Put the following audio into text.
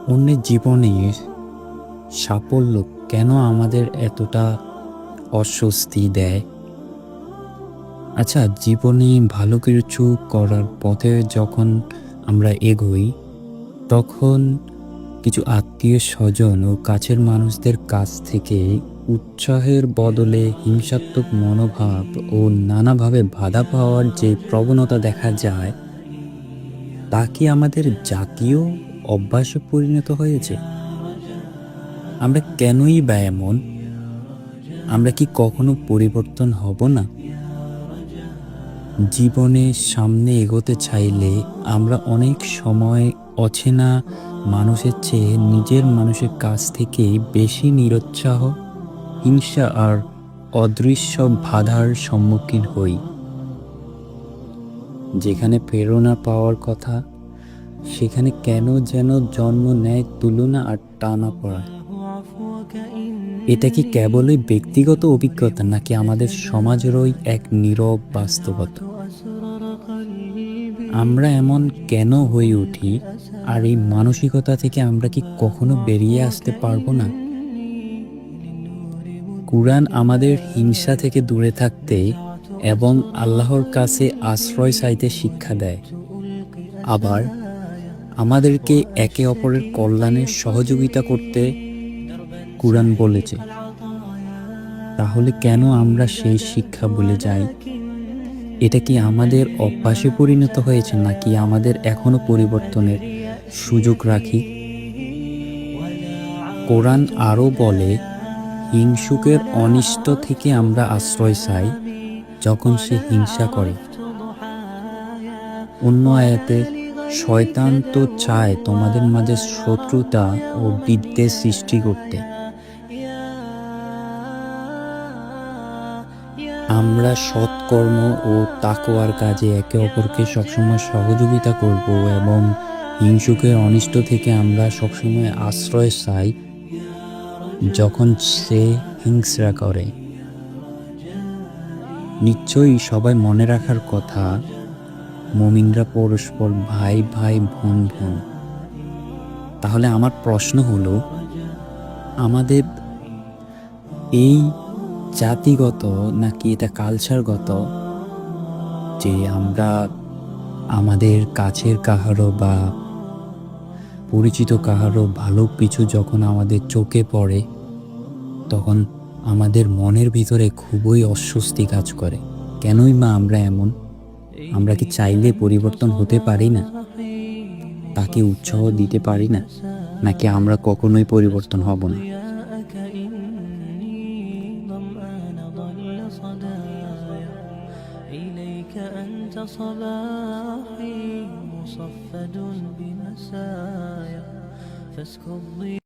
অন্যের জীবনের সাফল্য কেন আমাদের এতটা অস্বস্তি দেয়? আচ্ছা, জীবনে ভালো কিছু করার পথে যখন আমরা এগোই, তখন কিছু আত্মীয়-স্বজন ও কাছের মানুষদের কাছ থেকে উৎসাহের বদলে হিংসাত্মক মনোভাব ও নানাভাবে বাধা পাওয়ার যে প্রবণতা দেখা যায়, তা কি আমাদের জাতীয় অভ্যাসে পরিণত হয়েছে? আমরা কেনই বা এমন? আমরা কি কখনো পরিবর্তন হব না? জীবনে সামনে এগোতে চাইলে আমরা অনেক সময় অচেনা মানুষের চেয়ে নিজের মানুষের কাছ থেকে বেশি নিরুৎসাহ, হিংসা আর অদৃশ্য বাধার সম্মুখীন হই। যেখানে প্রেরণা পাওয়ার কথা, সেখানে কেন যেন জন্ম নেয় তুলনা আর টানাপোড়েন। এটা কি কেবলই ব্যক্তিগত অভিজ্ঞতা, নাকি আমাদের সমাজেরই এক নীরব বাস্তবতা? আমরা এমন কেন হয়ে উঠি, আর এই মানসিকতা থেকে আমরা কি কখনো বেরিয়ে আসতে পারবো না? কুরআন আমাদের হিংসা থেকে দূরে থাকতে এবং আল্লাহর কাছে আশ্রয় চাইতে শিক্ষা দেয়। আবার আমাদেরকে একে অপরের কল্যাণে সহযোগিতা করতে কুরআন বলেছে। তাহলে কেন আমরা সেই শিক্ষা ভুলে যাই? এটা কি আমাদের অভ্যাসে পরিণত হয়েছে, নাকি আমাদের এখনো পরিবর্তনের সুযোগ রাখি? কোরআন আরও বলে, হিংসুকের অনিষ্ট থেকে আমরা আশ্রয় চাই যখন সে হিংসা করে। অন্য আয়াতে, শয়তান তো চায় তোমাদের মাঝে শত্রুতা ও বিদ্বেষ সৃষ্টি করতে। আমরা সৎকর্ম ও তাকওয়ার কাজে একে অপরকে সবসময় সহযোগিতা করব এবং হিংসুকের অনিষ্ট থেকে আমরা সবসময় আশ্রয় চাই যখন সে হিংসা করে। নিশ্চয়ই সবাই মনে রাখার কথা, মুমিনরা পরস্পর ভাই ভাই বোন বোন। তাহলে আমার প্রশ্ন হলো, আমাদের এই জাতিগত নাকি এটা কালচারগত যে আমরা আমাদের কাছের কাহারও বা পরিচিত কাহারও ভালো কিছু যখন আমাদের চোখে পড়ে, তখন আমাদের মনের ভিতরে খুবই অস্বস্তি কাজ করে? কেনই মা আমরা এমন? আমরা কি চাইলে পরিবর্তন হতে পারি না? তাকে উৎসাহ দিতে পারি না? নাকি আমরা কখনোই পরিবর্তন হব না? إليك أنت صباحي مصفد بمسايا فاسكب